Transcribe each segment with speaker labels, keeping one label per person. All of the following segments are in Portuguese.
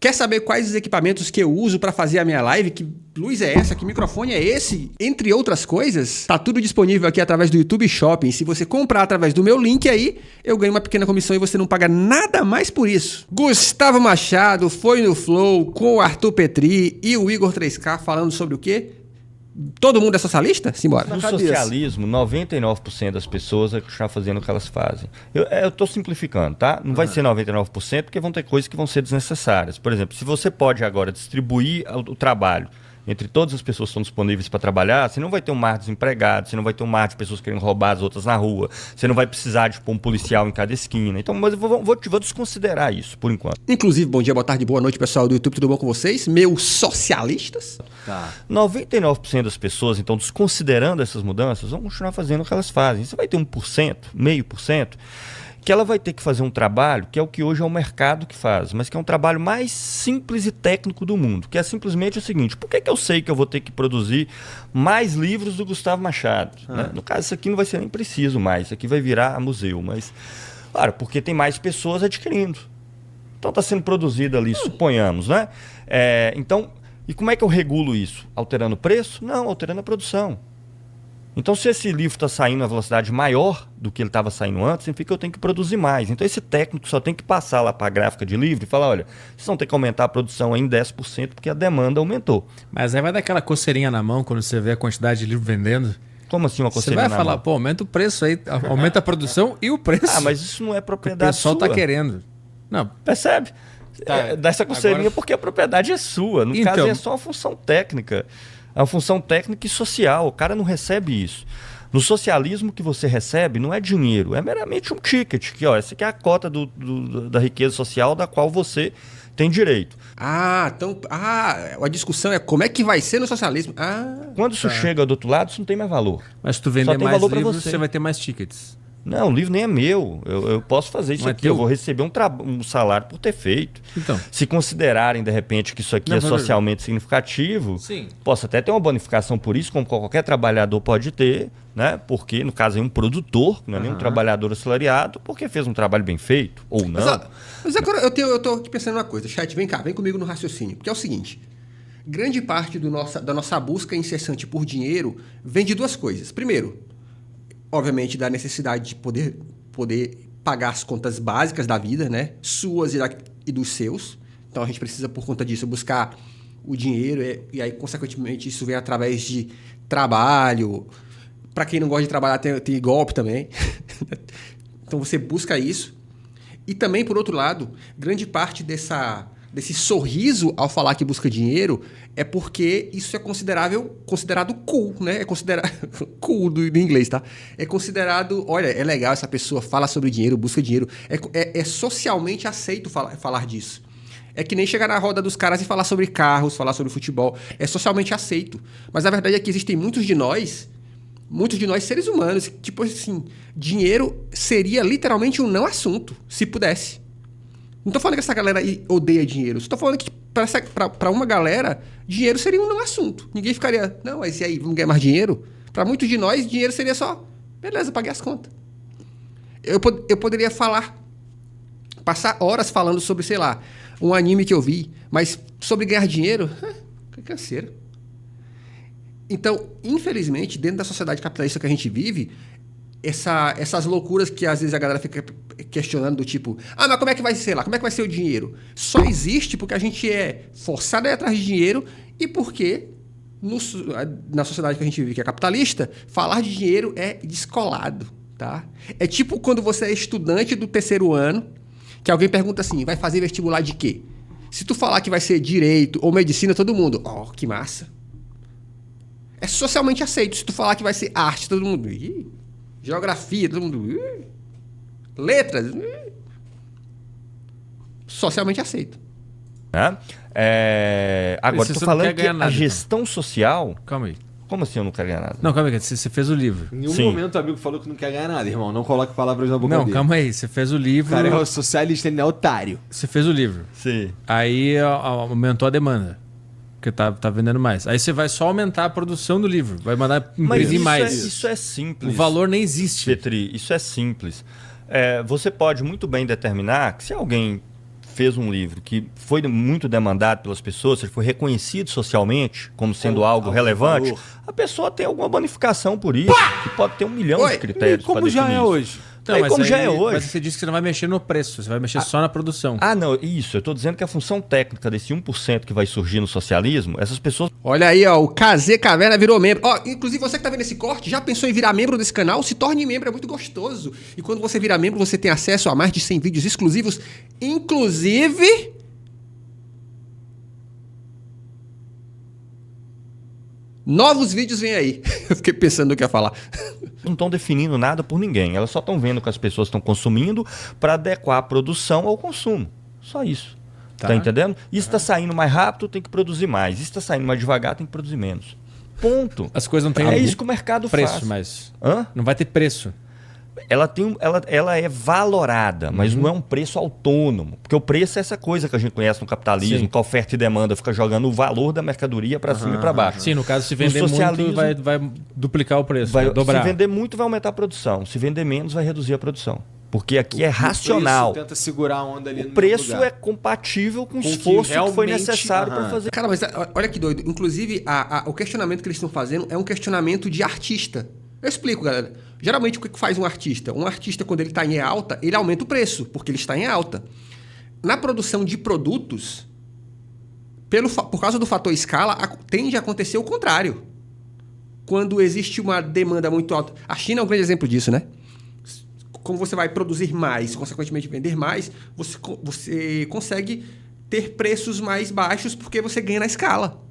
Speaker 1: Quer saber quais os equipamentos que eu uso para fazer a minha live? Que luz é essa? Que microfone é esse? Entre outras coisas, tá tudo disponível aqui através do YouTube Shopping. Se você comprar através do meu link aí, eu ganho uma pequena comissão e você não paga nada mais por isso. Gustavo Machado foi no Flow com o Arthur Petri e o Igor 3K falando sobre o quê? Todo mundo é socialista? Simbora.
Speaker 2: No socialismo, 99% das pessoas vão continuar fazendo o que elas fazem. Eu estou simplificando, tá? Não vai ser 99%, porque vão ter coisas que vão ser desnecessárias. Por exemplo, se você pode agora distribuir o trabalho entre todas as pessoas que estão disponíveis para trabalhar, você não vai ter um mar de desempregados, você não vai ter um mar de pessoas querendo roubar as outras na rua, você não vai precisar de pôr um policial em cada esquina. Então, mas eu vou desconsiderar isso, por enquanto.
Speaker 1: Inclusive, bom dia, boa tarde, boa noite, pessoal do YouTube, tudo bom com vocês? Meus socialistas?
Speaker 2: Tá. 99% das pessoas, então, desconsiderando essas mudanças, vão continuar fazendo o que elas fazem. Você vai ter 1%, 0,5%, que ela vai ter que fazer um trabalho que é o que hoje é o mercado que faz, mas que é um trabalho mais simples e técnico do mundo, que é simplesmente o seguinte: por que eu sei que eu vou ter que produzir mais livros do Gustavo Machado? Né? No caso, isso aqui não vai ser nem preciso mais, isso aqui vai virar museu, mas, claro, porque tem mais pessoas adquirindo. Então está sendo produzido ali, suponhamos, né? Então, e como é que eu regulo isso? Alterando o preço? Não, alterando a produção. Então, se esse livro está saindo a velocidade maior do que ele estava saindo antes, significa que eu tenho que produzir mais. Então, esse técnico só tem que passar lá para a gráfica de livro e falar: olha, vocês vão ter que aumentar a produção em 10% porque a demanda aumentou.
Speaker 3: Mas aí vai dar aquela coceirinha na mão quando você vê a quantidade de livro vendendo.
Speaker 2: Como assim uma coceirinha na mão?
Speaker 3: Você vai falar: pô, aumenta o preço aí, aumenta a produção e o preço.
Speaker 2: Ah, mas isso não é propriedade sua.
Speaker 3: O pessoal está querendo. Não.
Speaker 2: Percebe? Tá, dá essa coceirinha agora... porque a propriedade é sua. No caso, é só uma função técnica. É uma função técnica e social. O cara não recebe isso. No socialismo, o que você recebe não é dinheiro, é meramente um ticket. Que, ó, essa aqui é a cota da riqueza social da qual você tem direito.
Speaker 1: Então a discussão é como é que vai ser no socialismo.
Speaker 2: Quando isso chega do outro lado, isso não tem mais valor.
Speaker 3: Mas se tu vender mais livros, você vai ter mais tickets.
Speaker 2: Não, o livro nem é meu. Eu posso fazer isso aqui. Eu vou receber um salário por ter feito.
Speaker 3: Então.
Speaker 2: Se considerarem, de repente, que isso aqui é socialmente significativo,
Speaker 3: sim,
Speaker 2: posso até ter uma bonificação por isso, como qualquer trabalhador pode ter, né? Porque, no caso, é um produtor, não é nem um trabalhador assalariado, porque fez um trabalho bem feito, ou não.
Speaker 1: Mas agora eu tô aqui pensando uma coisa. Chat, vem cá, vem comigo no raciocínio. Porque é o seguinte: grande parte da nossa busca incessante por dinheiro vem de duas coisas. Primeiro, obviamente, da necessidade de poder pagar as contas básicas da vida, né? Suas e dos seus. Então, a gente precisa, por conta disso, buscar o dinheiro e aí, consequentemente, isso vem através de trabalho. Para quem não gosta de trabalhar, tem golpe também. Então, você busca isso. E também, por outro lado, grande parte desse sorriso ao falar que busca dinheiro é porque isso é considerado cool, né? É considerado cool do inglês, tá? É considerado, olha, é legal essa pessoa fala sobre dinheiro, busca dinheiro. É socialmente aceito falar disso. É que nem chegar na roda dos caras e falar sobre carros, falar sobre futebol. É socialmente aceito. Mas a verdade é que existem muitos de nós seres humanos, tipo assim, dinheiro seria literalmente um não assunto, se pudesse. Não tô falando que essa galera odeia dinheiro. Só tô falando que para uma galera, dinheiro seria um não assunto. Ninguém ficaria, não, mas e aí, vamos ganhar mais dinheiro? Para muitos de nós, dinheiro seria só, beleza, paguei as contas. Eu poderia passar horas falando sobre, sei lá, um anime que eu vi, mas sobre ganhar dinheiro, que canseiro. Então, infelizmente, dentro da sociedade capitalista que a gente vive, essas loucuras que às vezes a galera fica questionando do tipo, mas como é que vai ser lá? Como é que vai ser o dinheiro? Só existe porque a gente é forçado a ir atrás de dinheiro e porque na sociedade que a gente vive, que é capitalista, falar de dinheiro é descolado, tá? É tipo quando você é estudante do terceiro ano, que alguém pergunta assim, vai fazer vestibular de quê? Se tu falar que vai ser direito ou medicina, todo mundo, que massa. É socialmente aceito. Se tu falar que vai ser arte, todo mundo, geografia, todo mundo, letras, socialmente aceito.
Speaker 2: Agora, estou falando que a gestão social...
Speaker 3: Calma aí.
Speaker 2: Como assim eu não quero ganhar nada?
Speaker 3: Não, calma aí, você fez o livro.
Speaker 4: Em nenhum momento o amigo falou que não quer ganhar nada, irmão. Não coloque palavras na boca dele.
Speaker 3: Não, calma aí, você fez o livro...
Speaker 4: O cara é socialista, ele é otário.
Speaker 3: Você fez o livro.
Speaker 2: Sim.
Speaker 3: Aí aumentou a demanda. Porque tá vendendo mais. Aí você vai só aumentar a produção do livro. Vai mandar imprimir mais.
Speaker 2: Isso é simples.
Speaker 3: O valor nem existe.
Speaker 2: Petri, isso é simples. Você pode muito bem determinar que se alguém fez um livro que foi muito demandado pelas pessoas, ele foi reconhecido socialmente como sendo algo relevante,
Speaker 4: valor.
Speaker 2: a pessoa tem alguma bonificação por isso, que pode ter 1 milhão de critérios.
Speaker 4: Como
Speaker 2: pra
Speaker 4: já
Speaker 2: definir
Speaker 4: é
Speaker 2: isso.
Speaker 4: hoje.
Speaker 2: Aí, como já é hoje.
Speaker 3: Mas você disse que você não vai mexer no preço, você vai mexer só na produção.
Speaker 2: Ah, não, isso. Eu estou dizendo que a função técnica desse 1% que vai surgir no socialismo, essas pessoas.
Speaker 1: Olha aí, ó, o KZ Caverna virou membro. Ó, inclusive você que tá vendo esse corte, já pensou em virar membro desse canal? Se torne membro, é muito gostoso. E quando você virar membro, você tem acesso a mais de 100 vídeos exclusivos, inclusive... Novos vídeos vêm aí. Eu fiquei pensando no que ia falar.
Speaker 2: Não estão definindo nada por ninguém. Elas só estão vendo o que as pessoas estão consumindo para adequar a produção ao consumo. Só isso. Tá entendendo? Isso está saindo mais rápido, tem que produzir mais. Isso está saindo mais devagar, tem que produzir menos. Ponto.
Speaker 3: As coisas não têm
Speaker 2: É isso que o mercado
Speaker 3: preço,
Speaker 2: faz.
Speaker 3: mas
Speaker 2: Hã?
Speaker 3: não vai ter preço.
Speaker 2: Ela é valorada, mas não é um preço autônomo. Porque o preço é essa coisa que a gente conhece no capitalismo,
Speaker 3: Sim.
Speaker 2: que a oferta e demanda fica jogando o valor da mercadoria para cima e para baixo.
Speaker 3: Sim, no caso, se
Speaker 2: No
Speaker 3: vender
Speaker 2: socialismo,
Speaker 3: muito, vai duplicar o preço, vai dobrar.
Speaker 2: Se vender muito, vai aumentar a produção. Se vender menos, vai reduzir a produção. Porque aqui é racional.
Speaker 4: O preço tenta segurar a onda ali
Speaker 2: O
Speaker 4: no
Speaker 2: preço
Speaker 4: mesmo lugar.
Speaker 2: é compatível com o
Speaker 4: Com o que
Speaker 2: esforço que foi
Speaker 4: realmente-
Speaker 2: necessário para
Speaker 4: Aham.
Speaker 2: fazer.
Speaker 1: Cara, mas olha que doido. Inclusive, o questionamento que eles estão fazendo é um questionamento de artista. Eu explico, galera. Geralmente, o que faz um artista? Um artista, quando ele está em alta, ele aumenta o preço, porque ele está em alta. Na produção de produtos, por causa do fator escala, tende a acontecer o contrário. Quando existe uma demanda muito alta. A China é um grande exemplo disso, né? Como você vai produzir mais, consequentemente vender mais, você consegue ter preços mais baixos porque você ganha na escala.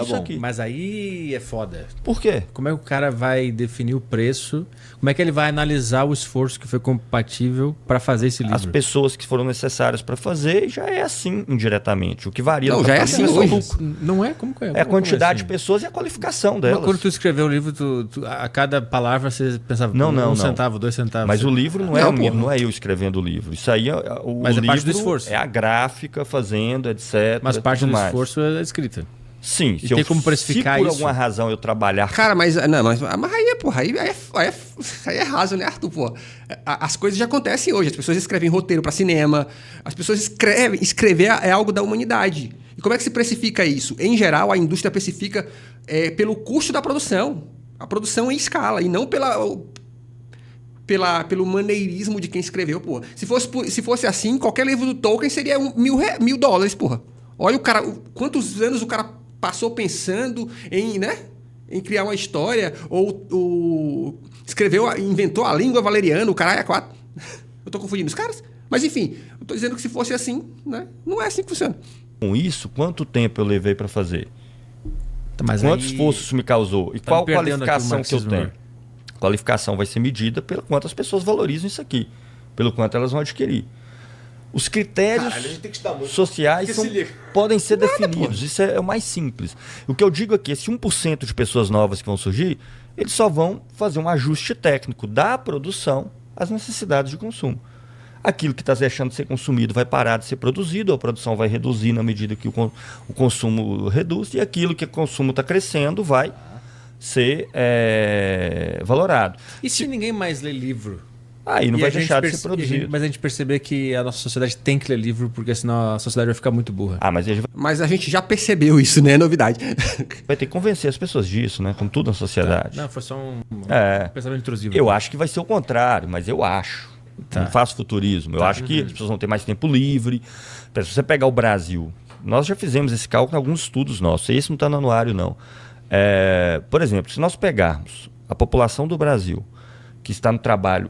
Speaker 2: Isso aqui.
Speaker 3: Mas aí é foda.
Speaker 2: Por quê?
Speaker 3: Como é que o cara vai definir o preço? Como é que ele vai analisar o esforço que foi compatível para fazer esse livro?
Speaker 2: As pessoas que foram necessárias para fazer, já é assim indiretamente. O que varia
Speaker 1: Não,
Speaker 2: no
Speaker 1: já é
Speaker 2: capitalismo
Speaker 1: assim
Speaker 2: só
Speaker 1: hoje.
Speaker 2: lucro.
Speaker 3: Não é? Como que é?
Speaker 2: É a
Speaker 3: Como
Speaker 2: quantidade
Speaker 3: assim?
Speaker 2: de pessoas e a qualificação
Speaker 3: Mas
Speaker 2: delas.
Speaker 3: quando tu escreveu o livro, a cada palavra você pensava
Speaker 2: Não.
Speaker 3: centavo, 2 centavos.
Speaker 2: Mas o livro não é,
Speaker 1: Não, porra.
Speaker 2: não é eu escrevendo o livro. Isso aí o
Speaker 3: Mas é
Speaker 2: livro
Speaker 3: parte do esforço.
Speaker 2: é a gráfica fazendo, etc.
Speaker 3: Mas parte
Speaker 2: tudo
Speaker 3: do
Speaker 2: mais.
Speaker 3: esforço é a escrita.
Speaker 2: Sim,
Speaker 3: E tem como precificar
Speaker 2: se por
Speaker 3: isso?
Speaker 2: alguma razão eu trabalhar.
Speaker 1: Cara, mas aí, porra, aí é raso, né, Arthur? Pô, as coisas já acontecem hoje. As pessoas escrevem roteiro para cinema. As pessoas escrevem. Escrever é algo da humanidade. E como é que se precifica isso? Em geral, a indústria precifica pelo custo da produção. A produção em escala e não pelo maneirismo de quem escreveu, porra. Se fosse assim, qualquer livro do Tolkien seria $1.000, porra. Olha quantos anos o cara passou pensando em criar uma história, ou inventou a língua valeriana, o caralho é 4. Eu tô confundindo os caras? Mas enfim, eu tô dizendo que se fosse assim, né? Não é assim que funciona.
Speaker 2: Com isso, quanto tempo eu levei para fazer?
Speaker 3: Mas
Speaker 2: Quanto
Speaker 3: aí
Speaker 2: esforço isso me causou? E
Speaker 3: tá
Speaker 2: qual
Speaker 3: me perdendo aqui o
Speaker 2: qualificação que eu
Speaker 3: marxismo,
Speaker 2: tenho?
Speaker 3: né?
Speaker 2: A qualificação vai ser medida pelo quanto as pessoas valorizam isso aqui, pelo quanto elas vão adquirir. Os critérios
Speaker 4: Caralho, a gente tem que estudar muito.
Speaker 2: sociais
Speaker 4: Porque se liga.
Speaker 2: podem ser definidos. Isso é o mais simples. O que eu digo aqui, esse 1% de pessoas novas que vão surgir, eles só vão fazer um ajuste técnico da produção às necessidades de consumo. Aquilo que está deixando de ser consumido vai parar de ser produzido, a produção vai reduzir na medida que o consumo reduz, e aquilo que o consumo está crescendo vai ser valorado.
Speaker 3: E se ninguém mais lê livro?
Speaker 2: Aí não
Speaker 3: E
Speaker 2: vai
Speaker 3: a gente
Speaker 2: deixar de ser
Speaker 3: perce-
Speaker 2: produzido.
Speaker 3: Mas a gente perceber que a nossa sociedade tem que ler livro, porque senão a sociedade vai ficar muito burra.
Speaker 2: Ah, mas a gente
Speaker 1: Mas a gente já percebeu isso, né? É novidade.
Speaker 2: vai ter que convencer as pessoas disso, né? Como tudo na sociedade.
Speaker 3: Não, foi só um pensamento intrusivo.
Speaker 2: Eu acho que vai ser o contrário, mas eu acho.
Speaker 3: Tá.
Speaker 2: Não faço futurismo. Eu acho que as pessoas vão ter mais tempo livre. Se você pegar o Brasil, nós já fizemos esse cálculo em alguns estudos nossos. Esse não está no anuário, não. Por exemplo, se nós pegarmos a população do Brasil, que está no trabalho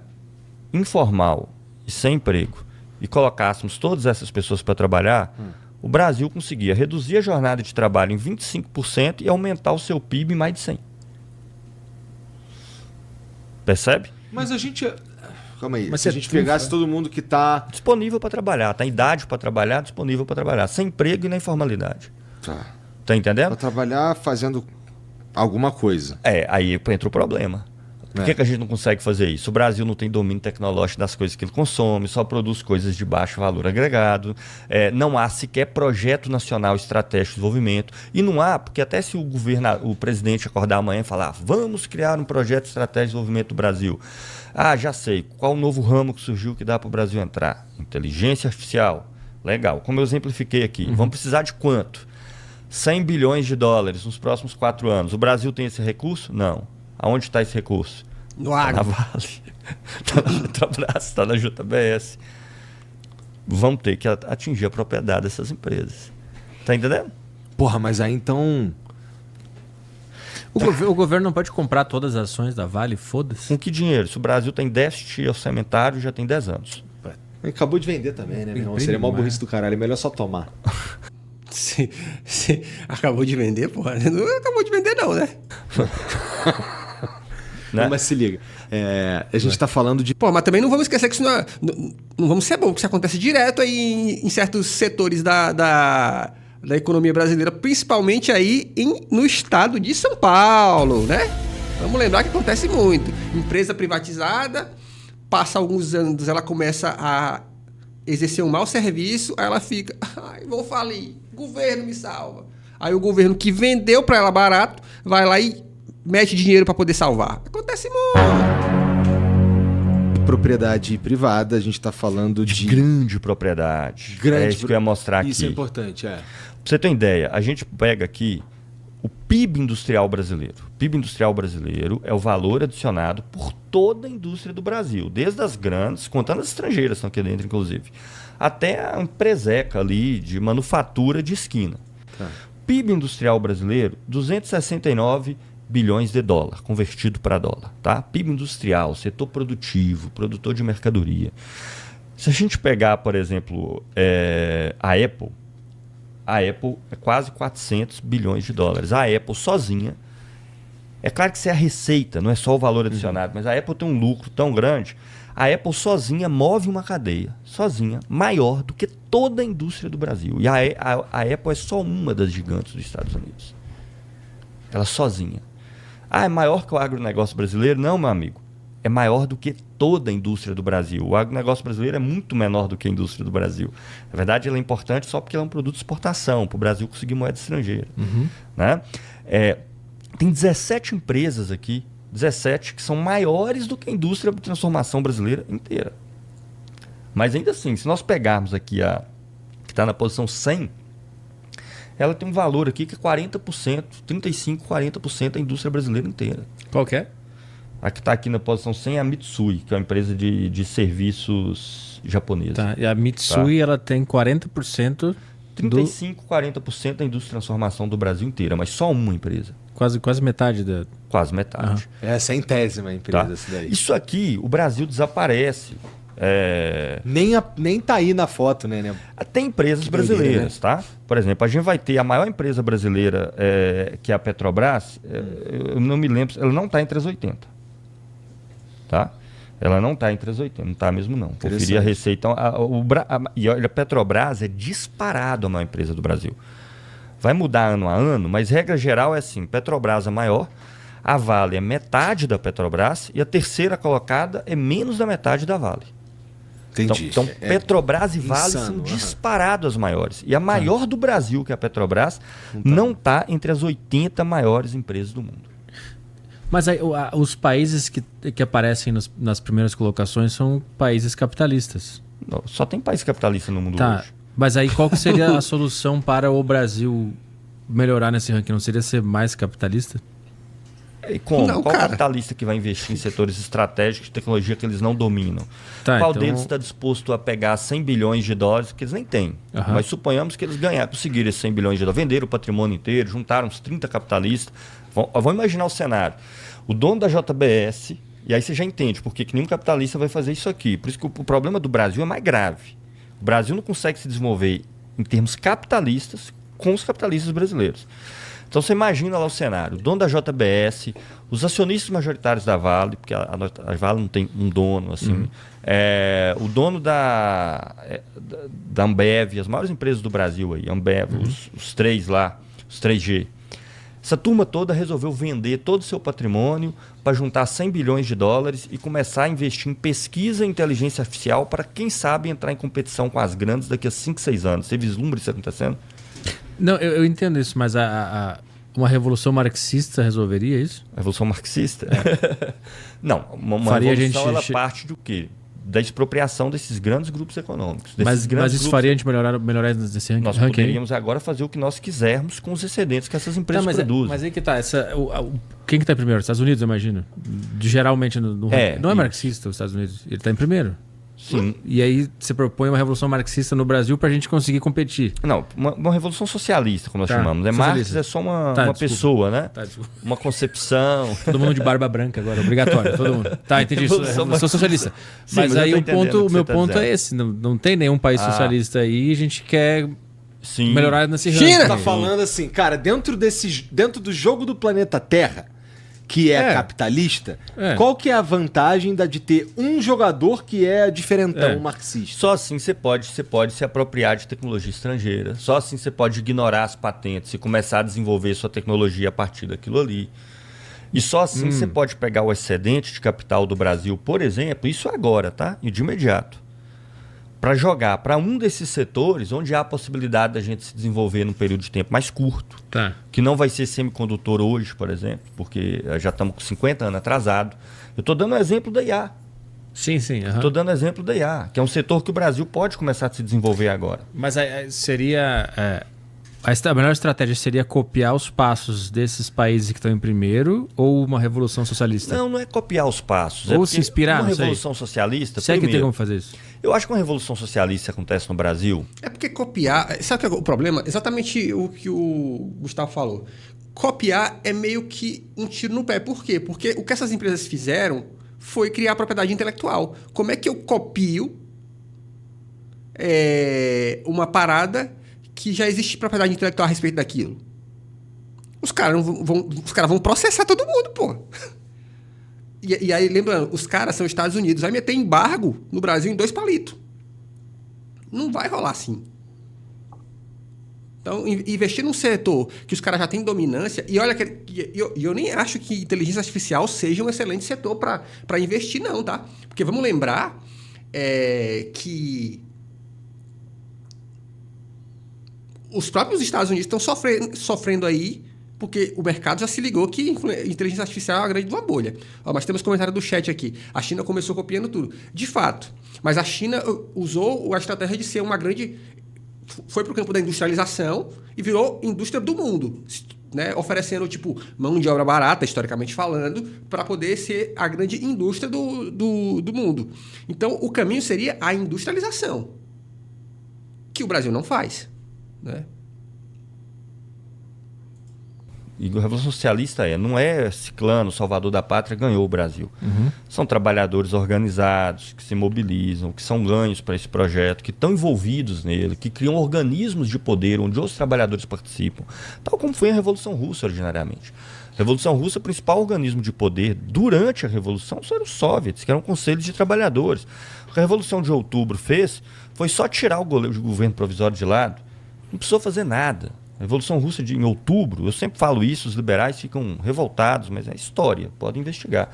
Speaker 2: informal e sem emprego, e colocássemos todas essas pessoas para trabalhar, o Brasil conseguia reduzir a jornada de trabalho em 25% e aumentar o seu PIB em mais de 100%. Percebe?
Speaker 4: Mas a gente... Calma aí.
Speaker 3: Mas
Speaker 4: se a
Speaker 3: você
Speaker 4: gente
Speaker 3: trunfa,
Speaker 4: pegasse todo mundo que tá...
Speaker 2: Disponível para trabalhar, tem idade para trabalhar, disponível para trabalhar, sem emprego e na informalidade.
Speaker 4: Tá.
Speaker 2: Tá entendendo?
Speaker 4: Pra trabalhar fazendo alguma coisa.
Speaker 2: Aí entra o problema. Por que a gente não consegue fazer isso? O Brasil não tem domínio tecnológico das coisas que ele consome, só produz coisas de baixo valor agregado, não há sequer projeto nacional estratégico de desenvolvimento, e não há, porque até se o presidente acordar amanhã e falar, vamos criar um projeto estratégico de desenvolvimento do Brasil. Ah, já sei, qual o novo ramo que surgiu que dá para o Brasil entrar? Inteligência artificial. Legal. Como eu exemplifiquei aqui, vamos precisar de quanto? 100 bilhões de dólares nos próximos 4 anos. O Brasil tem esse recurso? Não. Aonde está esse recurso?
Speaker 1: No
Speaker 2: Está na
Speaker 1: agro.
Speaker 2: Vale, está na Petrobras, está na JBS. Vamos ter que atingir a propriedade dessas empresas. Tá entendendo?
Speaker 4: Porra, mas aí então...
Speaker 3: O governo não pode comprar todas as ações da Vale, foda-se.
Speaker 2: Com que dinheiro? Se o Brasil tem déficit orçamentário, já tem 10 anos.
Speaker 4: Acabou de vender também, né, meu irmão?
Speaker 3: Imprime
Speaker 4: Seria mó
Speaker 3: mais.
Speaker 4: burrice do caralho. É melhor só tomar.
Speaker 1: Você acabou de vender, porra? Não acabou de vender, não, né?
Speaker 2: Né?
Speaker 4: Mas se liga. A gente tá falando de...
Speaker 1: Pô, mas também não vamos esquecer que isso não vamos ser bom, porque isso acontece direto aí em certos setores da economia brasileira, principalmente aí no estado de São Paulo, né? Vamos lembrar que acontece muito. Empresa privatizada, passa alguns anos, ela começa a exercer um mau serviço, aí ela fica, ai, vou falir, governo me salva. Aí o governo que vendeu para ela barato, vai lá e mete dinheiro para poder salvar. Acontece muito.
Speaker 4: propriedade privada, a gente tá falando de...
Speaker 2: Grande propriedade. É isso que eu ia mostrar aqui.
Speaker 4: Isso é importante,
Speaker 2: Pra você ter uma ideia, a gente pega aqui o PIB industrial brasileiro. O PIB industrial brasileiro é o valor adicionado por toda a indústria do Brasil, desde as grandes, contando as estrangeiras que estão aqui dentro, inclusive, até a empreseca ali de manufatura de esquina.
Speaker 4: Tá.
Speaker 2: PIB industrial brasileiro, 269 bilhões de dólar, convertido para dólar. Tá? PIB industrial, setor produtivo, produtor de mercadoria. Se a gente pegar, por exemplo, a Apple é quase 400 bilhões de dólares. A Apple sozinha, é claro que isso é a receita, não é só o valor adicionado, mas a Apple tem um lucro tão grande. A Apple sozinha move uma cadeia, sozinha, maior do que toda a indústria do Brasil. E a Apple é só uma das gigantes dos Estados Unidos. Ela sozinha. Ah, é maior que o agronegócio brasileiro? Não, meu amigo. É maior do que toda a indústria do Brasil. O agronegócio brasileiro é muito menor do que a indústria do Brasil. Na verdade, ela é importante só porque ela é um produto de exportação, para o Brasil conseguir moeda estrangeira. Né? Tem 17 empresas aqui, 17 que são maiores do que a indústria de transformação brasileira inteira. Mas ainda assim, se nós pegarmos aqui a que está na posição 100, ela tem um valor aqui que é 40%, 35%, 40% da indústria brasileira inteira.
Speaker 3: Qual que é?
Speaker 2: A que está aqui na posição 100 é a Mitsui, que é uma empresa de serviços japonesa.
Speaker 3: Tá. E a Mitsui, ela tem 40%
Speaker 2: 35%, 40% da indústria de transformação do Brasil inteira, mas só uma empresa.
Speaker 3: Quase metade da...
Speaker 2: Quase metade.
Speaker 4: É a centésima empresa
Speaker 2: Tá?
Speaker 4: essa daí.
Speaker 2: Isso aqui, o Brasil desaparece.
Speaker 4: Nem tá aí na foto, né?
Speaker 2: Tem empresas brasileiras, tá? Por exemplo, a gente vai ter a maior empresa brasileira, que é a Petrobras, eu não me lembro, ela não está entre as 80. Tá? Ela não está entre as 80, não está mesmo não. Conferi a receita. E olha, a Petrobras é disparado a maior empresa do Brasil. Vai mudar ano a ano, mas regra geral é assim, Petrobras é maior, a Vale é metade da Petrobras e a terceira colocada é menos da metade da Vale.
Speaker 4: Entendi.
Speaker 2: Então Petrobras e Vale são disparados as maiores. E a maior do Brasil, que é a Petrobras, não está entre as 80 maiores empresas do mundo.
Speaker 3: Mas aí, os países que aparecem nas primeiras colocações são países capitalistas.
Speaker 2: Não, só tem país capitalista no mundo
Speaker 3: Tá.
Speaker 2: hoje.
Speaker 3: Mas aí qual que seria a solução para o Brasil melhorar nesse ranking? Não seria ser mais capitalista?
Speaker 2: E como?
Speaker 1: Não,
Speaker 2: Qual
Speaker 1: cara.
Speaker 2: capitalista que vai investir em setores estratégicos de tecnologia que eles não dominam?
Speaker 3: Tá,
Speaker 2: Qual
Speaker 3: então-
Speaker 2: deles está disposto a pegar 100 bilhões de dólares que eles nem têm?
Speaker 3: Aham.
Speaker 2: Mas suponhamos que eles conseguiram esses 100 bilhões de dólares, venderam o patrimônio inteiro, juntaram uns 30 capitalistas. Vamos imaginar o cenário. O dono da JBS, e aí você já entende por que nenhum capitalista vai fazer isso aqui. Por isso que o problema do Brasil é mais grave. O Brasil não consegue se desenvolver em termos capitalistas com os capitalistas brasileiros. Então você imagina lá o cenário, o dono da JBS, os acionistas majoritários da Vale, porque a Vale não tem um dono, assim, o dono da Ambev, as maiores empresas do Brasil aí, Ambev, os três lá, os 3G. Essa turma toda resolveu vender todo o seu patrimônio para juntar 100 bilhões de dólares e começar a investir em pesquisa e inteligência artificial para, quem sabe, entrar em competição com as grandes daqui a 5, 6 anos. Você vislumbra isso acontecendo?
Speaker 3: Não, eu entendo isso, mas uma revolução marxista resolveria isso?
Speaker 2: A revolução marxista? Não, uma
Speaker 3: Faria a
Speaker 2: revolução
Speaker 3: gente
Speaker 2: ela parte do quê? da expropriação desses grandes grupos econômicos.
Speaker 3: Mas isso faria a gente melhorar nesse ranking?
Speaker 2: Nós poderíamos agora fazer o que nós quisermos com os excedentes que essas empresas produzem.
Speaker 3: Mas aí que tá. Quem que está em primeiro? Estados Unidos, eu imagino. Geralmente no ranking. Não é marxista os Estados Unidos. Ele está em primeiro.
Speaker 2: Sim.
Speaker 3: E aí você propõe uma revolução marxista no Brasil para a gente conseguir competir.
Speaker 2: Não, uma revolução socialista, como nós chamamos.
Speaker 3: Socialista.
Speaker 2: Marx é só uma pessoa, né? Uma concepção.
Speaker 3: Todo mundo de barba branca agora, obrigatório. Todo mundo. Tá, entendi. Revolução socialista.
Speaker 2: Sim,
Speaker 3: mas aí o meu ponto
Speaker 2: dizendo.
Speaker 3: é esse. Não tem nenhum país socialista aí e a gente quer melhorar nesse ranking.
Speaker 1: China!
Speaker 4: Tá falando assim, cara, dentro do jogo do planeta Terra, que é capitalista, qual que é a vantagem de ter um jogador que é diferentão marxista?
Speaker 2: Só assim você pode se apropriar de tecnologia estrangeira. Só assim você pode ignorar as patentes e começar a desenvolver sua tecnologia a partir daquilo ali. E só assim você pode pegar o excedente de capital do Brasil, por exemplo, isso agora, tá? E de imediato. Para jogar para um desses setores onde há a possibilidade da gente se desenvolver num período de tempo mais curto, que não vai ser semicondutor hoje, por exemplo, porque já estamos com 50 anos atrasado. Eu estou dando um exemplo da IA.
Speaker 3: Sim.
Speaker 2: Estou dando exemplo da IA, que é um setor que o Brasil pode começar a se desenvolver agora.
Speaker 3: Mas seria... A melhor estratégia seria copiar os passos desses países que estão em primeiro ou uma revolução socialista?
Speaker 2: Não é copiar os passos.
Speaker 3: Ou se inspirar,
Speaker 2: uma revolução socialista...
Speaker 3: Será que tem como fazer isso?
Speaker 2: Eu acho que uma revolução socialista acontece no Brasil...
Speaker 1: É porque copiar... Sabe o que é o problema? Exatamente o que o Gustavo falou. Copiar é meio que um tiro no pé. Por quê? Porque o que essas empresas fizeram foi criar propriedade intelectual. Como é que eu copio uma parada que já existe propriedade intelectual a respeito daquilo? Os caras vão processar todo mundo, pô. E aí, lembrando, os caras são Estados Unidos. Vai meter embargo no Brasil em 2 palitos. Não vai rolar assim. Então, investir num setor que os caras já têm dominância... E olha, eu nem acho que inteligência artificial seja um excelente setor para investir, não, tá? Porque vamos lembrar que os próprios Estados Unidos estão sofrendo aí, porque o mercado já se ligou que inteligência artificial é uma grande uma bolha. Mas temos comentário do chat aqui. A China começou copiando tudo. De fato. Mas a China usou a estratégia de ser uma grande... Foi para o campo da industrialização e virou indústria do mundo, né? Oferecendo mão de obra barata, historicamente falando, para poder ser a grande indústria do mundo. Então, o caminho seria a industrialização, que o Brasil não faz, né?
Speaker 2: E a Revolução Socialista não é Ciclano, Salvador da Pátria, ganhou o Brasil. São trabalhadores organizados, que se mobilizam, que são ganhos para esse projeto, que estão envolvidos nele, que criam organismos de poder onde os trabalhadores participam, tal como foi a Revolução Russa originariamente. A Revolução Russa, o principal organismo de poder durante a Revolução eram os soviets, que eram conselhos de trabalhadores. O que a Revolução de Outubro fez foi só tirar o governo provisório de lado, não precisou fazer nada. A Revolução Russa em outubro, eu sempre falo isso, os liberais ficam revoltados, mas é história, podem investigar.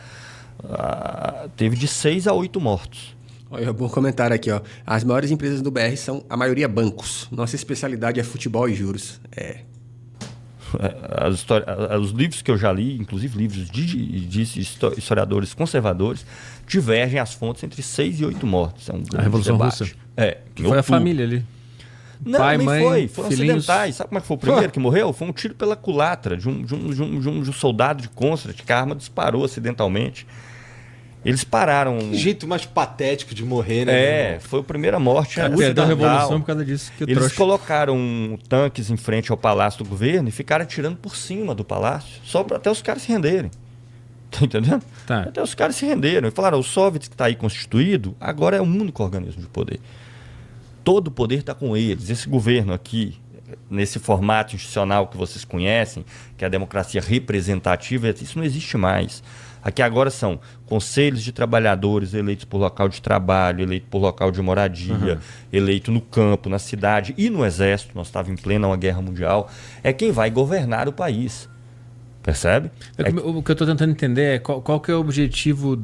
Speaker 2: Teve de 6 a 8 mortos.
Speaker 1: Olha, bom comentário aqui, ó. As maiores empresas do BR são, a maioria, bancos. Nossa especialidade é futebol e juros.
Speaker 2: Os livros que eu já li, inclusive livros de historiadores conservadores, divergem as fontes entre 6 e 8 mortos. É um grande
Speaker 3: Revolução
Speaker 2: debate.
Speaker 3: Russa?
Speaker 2: Que
Speaker 3: foi a família ali.
Speaker 2: Não,
Speaker 3: pai,
Speaker 2: nem
Speaker 3: mãe,
Speaker 2: foram
Speaker 3: filhinhos.
Speaker 2: acidentais. Sabe como é que foi o primeiro que morreu? Foi um tiro pela culatra de um soldado de Constat, que a arma disparou acidentalmente. Eles pararam...
Speaker 4: Que jeito mais patético de morrer, né?
Speaker 2: Foi a primeira morte.
Speaker 3: Perdeu a revolução por causa disso.
Speaker 2: Eles colocaram tanques em frente ao palácio do governo e ficaram atirando por cima do palácio, só até os caras se renderem. Tá entendendo?
Speaker 3: Tá.
Speaker 2: Até os caras se renderam. E falaram, o Soviets que está aí constituído, agora é o único organismo de poder. Todo o poder está com eles. Esse governo aqui, nesse formato institucional que vocês conhecem, que é a democracia representativa, isso não existe mais. Aqui agora são conselhos de trabalhadores eleitos por local de trabalho, eleito por local de moradia, eleito no campo, na cidade e no exército. Nós estávamos em plena uma guerra mundial. É quem vai governar o país. Percebe?
Speaker 3: O que eu estou tentando entender é qual que é o objetivo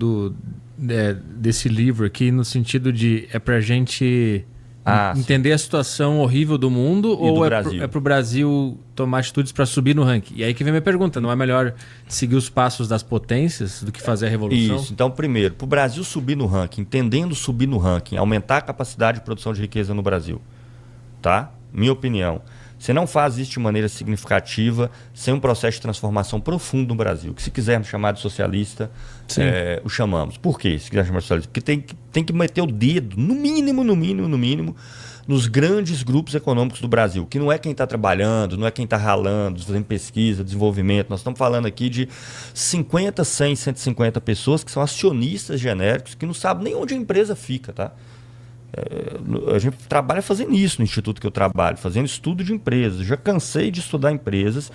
Speaker 3: desse livro aqui, no sentido de para a gente Entender a situação horrível do mundo ou
Speaker 2: do
Speaker 3: é
Speaker 2: Brasil.
Speaker 3: pro Brasil tomar atitudes para subir no ranking? E aí que vem minha pergunta, não é melhor seguir os passos das potências do que fazer a revolução?
Speaker 2: Isso. Então, primeiro, para o Brasil subir no ranking, entendendo subir no ranking, aumentar a capacidade de produção de riqueza no Brasil, tá? Minha opinião. Você não faz isso de maneira significativa sem um processo de transformação profundo no Brasil. Que se quisermos chamar de socialista, o chamamos. Por quê? Se quiser chamar de socialista? Porque tem que meter o dedo, no mínimo, nos grandes grupos econômicos do Brasil. Que não é quem está trabalhando, não é quem está ralando, fazendo pesquisa, desenvolvimento. Nós estamos falando aqui de 50, 100, 150 pessoas que são acionistas genéricos, que não sabem nem onde a empresa fica, tá? A gente trabalha fazendo isso no instituto que eu trabalho, fazendo estudo de empresas. Eu já cansei de estudar empresas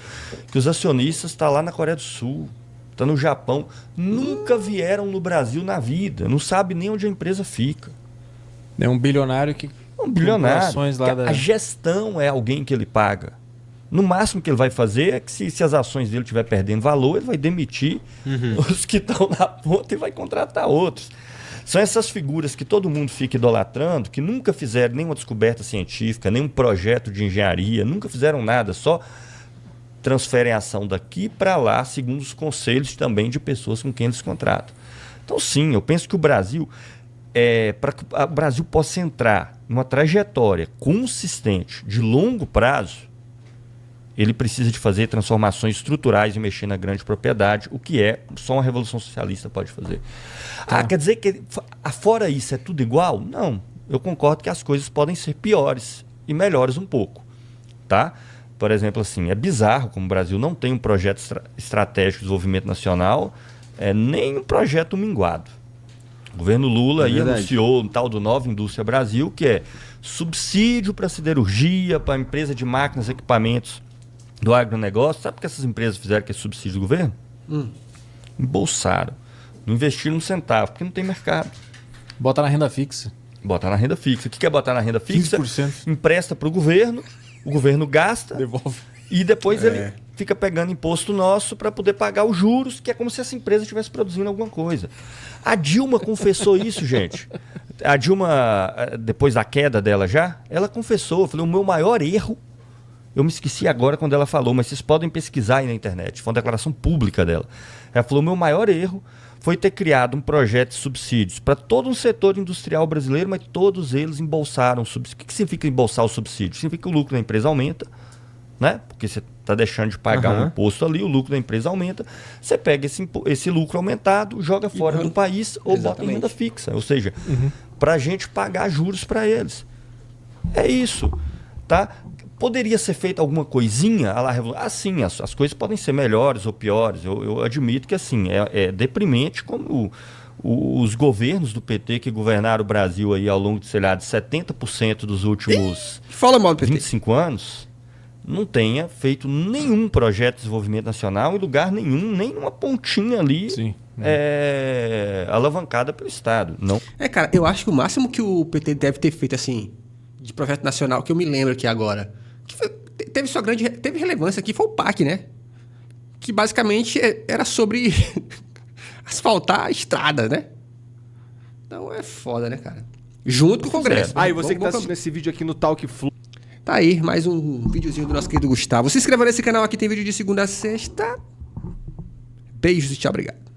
Speaker 2: que os acionistas estão lá na Coreia do Sul, estão no Japão, nunca vieram no Brasil na vida, não sabe nem onde a empresa fica.
Speaker 3: É um bilionário que...
Speaker 2: Um bilionário.
Speaker 3: Lá
Speaker 2: A gestão é alguém que ele paga. No máximo que ele vai fazer é que se as ações dele estiver perdendo valor, ele vai demitir os que estão na ponta e vai contratar outros. São essas figuras que todo mundo fica idolatrando, que nunca fizeram nenhuma descoberta científica, nenhum projeto de engenharia, nunca fizeram nada, só transferem a ação daqui para lá, segundo os conselhos também de pessoas com quem eles contratam. Então, sim, eu penso que o Brasil, para que o Brasil possa entrar numa trajetória consistente, de longo prazo, ele precisa de fazer transformações estruturais e mexer na grande propriedade, o que só uma revolução socialista pode fazer. Quer dizer que fora isso é tudo igual? Não. Eu concordo que as coisas podem ser piores e melhores um pouco. Tá? Por exemplo, assim, é bizarro como o Brasil não tem um projeto estratégico de desenvolvimento nacional, nem um projeto minguado. O governo Lula aí anunciou um tal do Nova Indústria Brasil, que é subsídio para siderurgia, para empresa de máquinas e equipamentos do agronegócio. Sabe o que essas empresas fizeram com esse subsídio do governo? Embolsaram. Não investiram um centavo, porque não tem mercado.
Speaker 3: Bota na renda fixa.
Speaker 2: Botar na renda fixa. O que é botar na renda fixa?
Speaker 3: 15%.
Speaker 2: Empresta para o governo gasta,
Speaker 3: Devolve.
Speaker 2: e depois ele fica pegando imposto nosso para poder pagar os juros, que é como se essa empresa estivesse produzindo alguma coisa. A Dilma confessou isso, gente. A Dilma, depois da queda dela ela confessou. Eu falei, o meu maior erro, eu me esqueci agora quando ela falou, mas vocês podem pesquisar aí na internet, foi uma declaração pública dela. Ela falou, o meu maior erro foi ter criado um projeto de subsídios para todo um setor industrial brasileiro, mas todos eles embolsaram subsídios. O que significa embolsar o subsídio? Significa que o lucro da empresa aumenta, né? Porque você está deixando de pagar um imposto ali, o lucro da empresa aumenta, você pega esse lucro aumentado, joga fora do país ou bota em renda fixa, ou seja, para a gente pagar juros para eles. É isso, tá? Poderia ser feita alguma coisinha? Sim, as coisas podem ser melhores ou piores. Eu admito que assim, é deprimente como os governos do PT que governaram o Brasil aí ao longo de, sei lá, de 70% dos últimos 25 anos, não tenha feito nenhum projeto de desenvolvimento nacional em lugar nenhum, nem uma pontinha ali alavancada pelo Estado. Não.
Speaker 1: Cara, eu acho que o máximo que o PT deve ter feito, assim, de projeto nacional, que eu me lembro aqui agora, teve relevância aqui, foi o PAC, né? Que basicamente era sobre asfaltar a estrada, né? Então é foda, né, cara? Junto com o Congresso.
Speaker 4: E você que tá assistindo esse vídeo aqui no Talk Flow.
Speaker 1: Tá aí, mais um videozinho do nosso querido Gustavo. Se inscreva nesse canal aqui, tem vídeo de segunda a sexta. Beijos e tchau, obrigado.